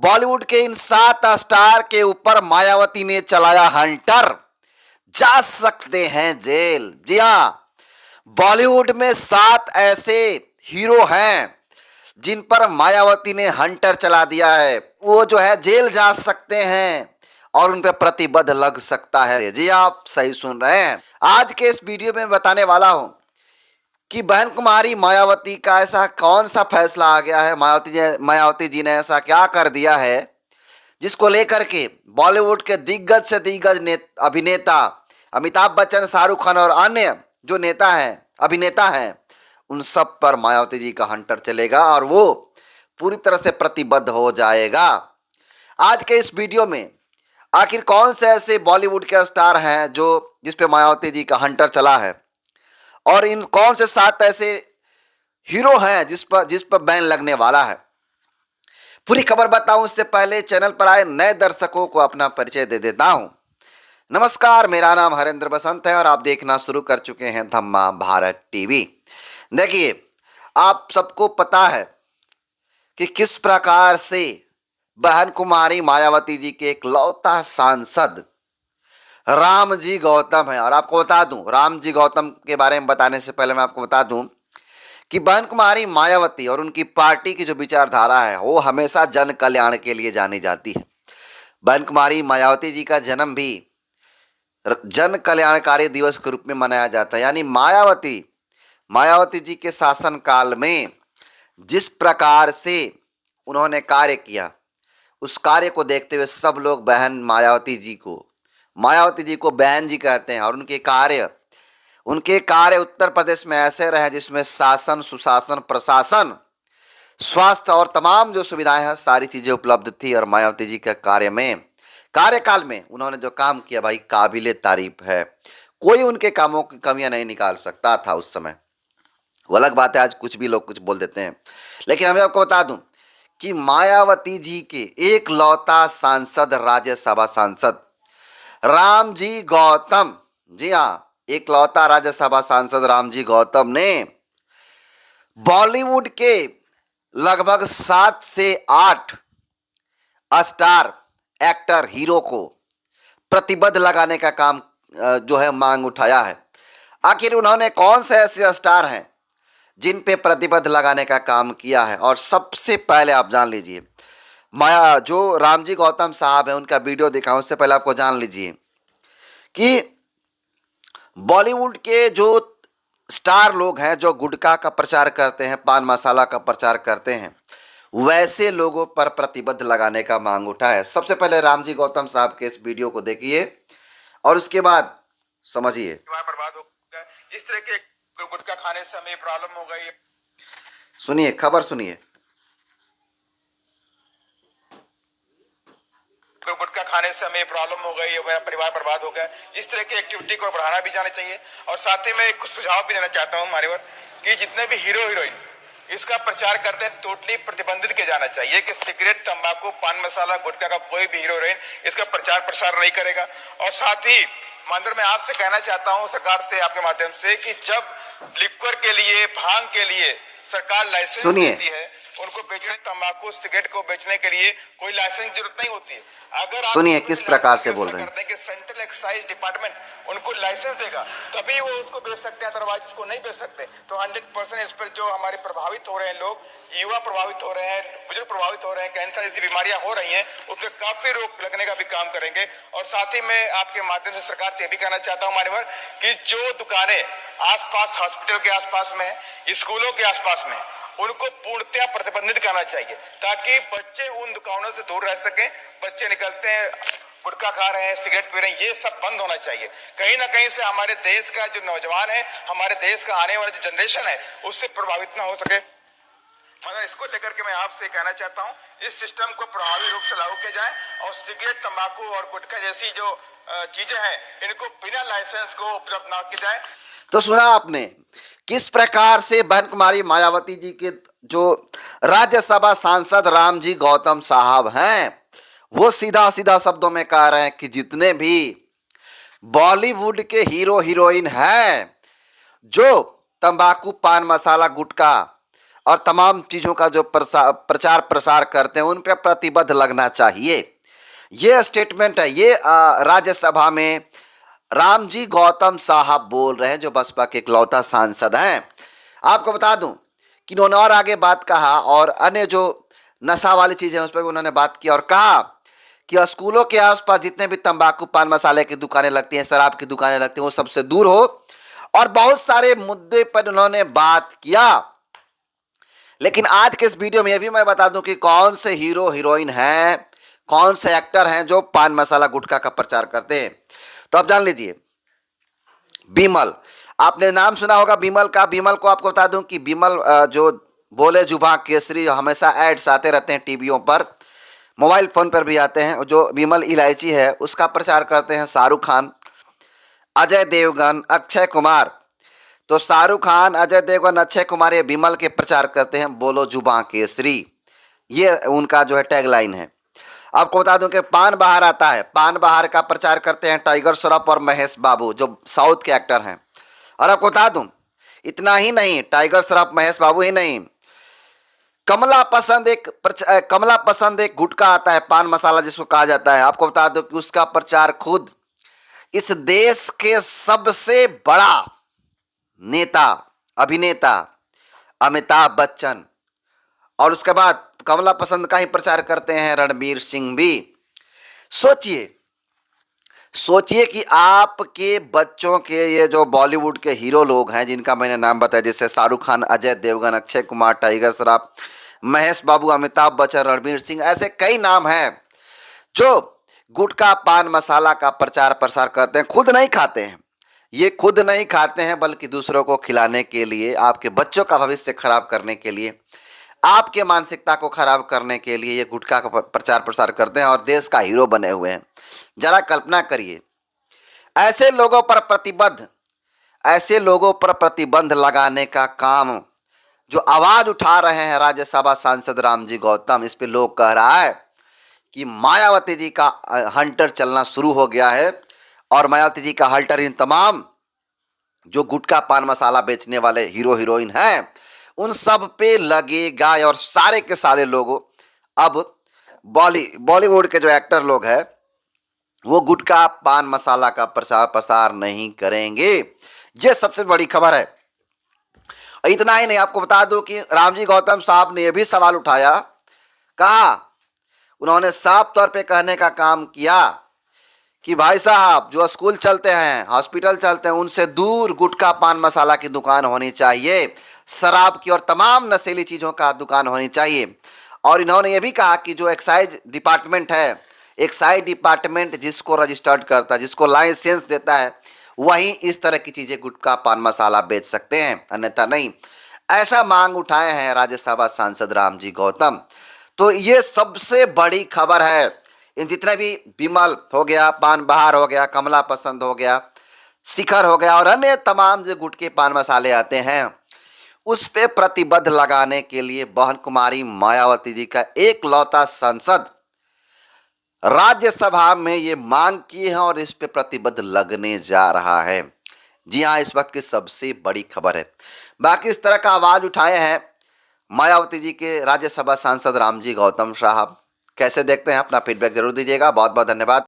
बॉलीवुड के इन 7 स्टार के ऊपर मायावती ने चलाया हंटर, जा सकते हैं जेल। जी हाँ, बॉलीवुड में 7 ऐसे हीरो हैं जिन पर मायावती ने हंटर चला दिया है। वो जो है जेल जा सकते हैं और उन पर प्रतिबंध लग सकता है। जी आप सही सुन रहे हैं। आज के इस वीडियो में बताने वाला हूं कि बहन कुमारी मायावती का ऐसा कौन सा फैसला आ गया है, मायावती जी ने ऐसा क्या कर दिया है जिसको लेकर के बॉलीवुड के दिग्गज से दिग्गज अभिनेता अमिताभ बच्चन, शाहरुख खान और अन्य जो नेता हैं, अभिनेता हैं, उन सब पर मायावती जी का हंटर चलेगा और वो पूरी तरह से प्रतिबद्ध हो जाएगा। आज के इस वीडियो में आखिर कौन से ऐसे बॉलीवुड के स्टार हैं जो जिस पे मायावती जी का हंटर चला है और इन कौन से 7 ऐसे हीरो हैं जिस पर बैन लगने वाला है। पूरी खबर बताऊं उससे पहले चैनल पर आए नए दर्शकों को अपना परिचय दे देता हूं। नमस्कार, मेरा नाम हरेंद्र बसंत है और आप देखना शुरू कर चुके हैं धम्मा भारत टीवी। देखिए, आप सबको पता है कि किस प्रकार से बहन कुमारी मायावती जी के इकलौता सांसद राम जी गौतम है। और आपको बता दूं, राम जी गौतम के बारे में बताने से पहले मैं आपको बता दूं कि बहन कुमारी मायावती और उनकी पार्टी की जो विचारधारा है वो हमेशा जन कल्याण के लिए जानी जाती है। बहन कुमारी मायावती जी का जन्म भी जन कल्याणकारी दिवस के रूप में मनाया जाता है। यानी मायावती जी के शासन काल में जिस प्रकार से उन्होंने कार्य किया, उस कार्य को देखते हुए सब लोग मायावती जी को बहन जी कहते हैं। और उनके कार्य उत्तर प्रदेश में ऐसे रहे जिसमें शासन, सुशासन, प्रशासन, स्वास्थ्य और तमाम जो सुविधाएं हैं सारी चीजें उपलब्ध थी। और मायावती जी के कार्यकाल में उन्होंने जो काम किया भाई, काबिले तारीफ है। कोई उनके कामों की कमियां नहीं निकाल सकता था उस समय। वो अलग बात है, आज कुछ भी लोग कुछ बोल देते हैं, लेकिन हमें आपको बता दूं कि मायावती जी के एक लौता सांसद, राज्यसभा सांसद राम जी गौतम, जी हाँ, एक लौता राज्यसभा सांसद राम जी गौतम ने बॉलीवुड के लगभग 7 से 8 स्टार एक्टर हीरो को प्रतिबद्ध लगाने का काम जो है मांग उठाया है। आखिर उन्होंने कौन से ऐसे स्टार हैं जिन पे प्रतिबद्ध लगाने का काम किया है। और सबसे पहले आप जान लीजिए, जो राम जी गौतम साहब है उनका वीडियो दिखाऊं उससे पहले आपको जान लीजिए कि बॉलीवुड के जो स्टार लोग हैं जो गुटखा का प्रचार करते हैं, पान मसाला का प्रचार करते हैं, वैसे लोगों पर प्रतिबद्ध लगाने का मांग उठा है। सबसे पहले राम जी गौतम साहब के इस वीडियो को देखिए और उसके बाद समझिए। बर्बाद हो गया, इस तरह के गुटखा खाने से हमें प्रॉब्लम हो गई। सुनिए, खबर सुनिए। गुटखा खाने से हमें प्रॉब्लम हो गई, मेरा परिवार बर्बाद हो गया। इस तरह की एक्टिविटी को बढ़ाना भी जाना चाहिए। और साथ ही मैं कुछ सुझाव भी देना चाहता हूँ मान्यवर कि जितने भी हीरो हीरोइन इसका प्रचार करते हैं टोटली प्रतिबंधित किया जाना चाहिए कि सिगरेट, तंबाकू, पान मसाला, गुटखा का कोई भी हीरो हीरोइन इसका प्रचार प्रसार नहीं करेगा। और साथ ही मानवर मैं आपसे कहना चाहता हूं सरकार से आपके माध्यम से कि जब लिक्वर के लिए, भांग के लिए सरकार लाइसेंस देती है, उनको बेचने, तंबाकू, सिगरेट को बेचने के लिए कोई लाइसेंस की जरूरत नहीं होती है। अगर सुनिए किस प्रकार से बोल रहे हैं कि सेंट्रल एक्साइज डिपार्टमेंट उनको लाइसेंस देगा तभी वो उसको बेच सकते हैं, अदरवाइज उसको नहीं बेच सकते। तो 100% इस पर जो हमारे प्रभावित हो रहे हैं लोग, युवा प्रभावित हो रहे हैं, बुजुर्ग प्रभावित हो रहे हैं, कैंसर जैसी बीमारियां हो रही हैं, उस पर काफी रोक लगने का भी काम करेंगे। और साथ ही मैं आपके माध्यम से सरकार से भी कहना चाहता हूँ मान्यवर कि जो दुकानें आसपास हॉस्पिटल के आसपास में है, स्कूलों के आसपास में, उनको पूर्णतया प्रतिबंधित करना चाहिए ताकि बच्चे उन दुकानों से दूर रह सकें। बच्चे निकलते हैं, गुटखा खा रहे हैं, सिगरेट पी रहे हैं, ये सब बंद होना चाहिए। कहीं ना कहीं से हमारे देश का जो नौजवान है, हमारे देश का आने वाला जो जनरेशन है, उससे प्रभावित ना हो सके। मगर इसको लेकर के मैं आपसे कहना चाहता हूँ इस सिस्टम को प्रभावी रूप से लागू किया जाए और सिगरेट, तंबाकू और गुटखा जैसी जो चीजें हैं इनको बिना लाइसेंस को उपलब्ध ना की जाए। तो सुना आपने किस प्रकार से बहन कुमारी मायावती जी के जो राज्यसभा सांसद राम जी गौतम साहब हैं वो सीधा सीधा शब्दों में कह रहे हैं कि जितने भी बॉलीवुड के हीरो हीरोइन हैं जो तंबाकू, पान मसाला, गुटखा और तमाम चीज़ों का जो प्रचार प्रसार करते हैं उन पर प्रतिबद्ध लगना चाहिए। ये स्टेटमेंट है, ये राज्यसभा में रामजी गौतम साहब बोल रहे हैं, जो बसपा के इकलौता सांसद हैं। आपको बता दूं कि उन्होंने और आगे बात कहा और अन्य जो नशा वाली चीज़ें उस पर भी उन्होंने बात की और कहा कि स्कूलों के आसपास जितने भी तंबाकू पान मसाले की दुकानें लगती हैं, शराब की दुकानें लगती हैं, वो सबसे दूर हो। और बहुत सारे मुद्दे पर उन्होंने बात किया। लेकिन आज के इस वीडियो में यह भी मैं बता दूं कि कौन से हीरो हीरोइन हैं, कौन से एक्टर हैं जो पान मसाला गुटखा का प्रचार करते हैं। तो आप जान लीजिए, बिमल, आपने नाम सुना होगा बिमल का। बिमल को आपको बता दूं कि बिमल जो बोले जुबां केसरी, हमेशा एड्स आते रहते हैं टीवियों पर, मोबाइल फ़ोन पर भी आते हैं। जो बिमल इलायची है उसका प्रचार करते हैं शाहरुख खान, अजय देवगन, अक्षय कुमार। तो शाहरुख खान, अजय देवगन, अक्षय कुमार ये बिमल के प्रचार करते हैं बोलो जुबां केसरी, ये उनका जो है टैगलाइन है। आपको बता दूं कि पान बहार आता है, पान बहार का प्रचार करते हैं टाइगर श्रॉफ और महेश बाबू, जो साउथ के एक्टर हैं। और आपको बता दूं, इतना ही नहीं, टाइगर श्रॉफ महेश बाबू ही नहीं, कमला पसंद एक गुटखा आता है, पान मसाला जिसको कहा जाता है। आपको बता दो कि उसका प्रचार खुद इस देश के सबसे बड़ा नेता अभिनेता अमिताभ बच्चन, और उसके बाद कमला पसंद का ही प्रचार करते हैं रणवीर सिंह भी। सोचिए कि आपके बच्चों के ये जो बॉलीवुड के हीरो लोग हैं जिनका मैंने नाम बताया, जैसे शाहरुख खान, अजय देवगन, अक्षय कुमार, टाइगर श्रॉफ, महेश बाबू, अमिताभ बच्चन, रणवीर सिंह, ऐसे कई नाम हैं जो गुटखा पान मसाला का प्रचार प्रसार करते हैं। खुद नहीं खाते हैं, ये खुद नहीं खाते हैं, बल्कि दूसरों को खिलाने के लिए, आपके बच्चों का भविष्य खराब करने के लिए, आपके मानसिकता को खराब करने के लिए ये गुटखा का प्रचार प्रसार करते हैं और देश का हीरो बने हुए हैं। जरा कल्पना करिए, ऐसे लोगों पर प्रतिबंध लगाने का काम जो आवाज उठा रहे हैं राज्यसभा सांसद रामजी गौतम, इस पे लोग कह रहा है कि मायावती जी का हंटर चलना शुरू हो गया है और मायावती जी का हंटर इन तमाम जो गुटखा पान मसाला बेचने वाले हीरो हीरोइन हैं उन सब पे लगेगा। और सारे के सारे लोग अब बॉलीवुड के जो एक्टर लोग हैं वो गुटखा पान मसाला का प्रसार नहीं करेंगे। ये सबसे बड़ी खबर है। इतना ही नहीं, आपको बता दूं कि रामजी गौतम साहब ने यह भी सवाल उठाया, कहा, उन्होंने साफ तौर पे कहने का काम किया कि भाई साहब जो स्कूल चलते हैं, हॉस्पिटल चलते हैं, उनसे दूर गुटखा पान मसाला की दुकान होनी चाहिए, शराब की और तमाम नशीली चीज़ों का दुकान होनी चाहिए। और इन्होंने ये भी कहा कि जो एक्साइज डिपार्टमेंट है, एक्साइज डिपार्टमेंट जिसको रजिस्टर्ड करता है, जिसको लाइसेंस देता है, वही इस तरह की चीज़ें गुटखा पान मसाला बेच सकते हैं, अन्यथा नहीं। ऐसा मांग उठाए हैं राज्यसभा सांसद रामजी गौतम। तो ये सबसे बड़ी खबर है। इन जितने भी बिमल हो गया, पान बहार हो गया, कमला पसंद हो गया, शिखर हो गया और अन्य तमाम जो गुटखे पान मसाले आते हैं उस पे प्रतिबद्ध लगाने के लिए बहन कुमारी मायावती जी का एकलौता सांसद राज्यसभा में ये मांग की है और इस पे प्रतिबद्ध लगने जा रहा है। जी हाँ, इस वक्त की सबसे बड़ी खबर है। बाकी इस तरह का आवाज उठाए हैं मायावती जी के राज्यसभा सांसद रामजी गौतम साहब। कैसे देखते हैं, अपना फीडबैक जरूर दीजिएगा। बहुत बहुत धन्यवाद।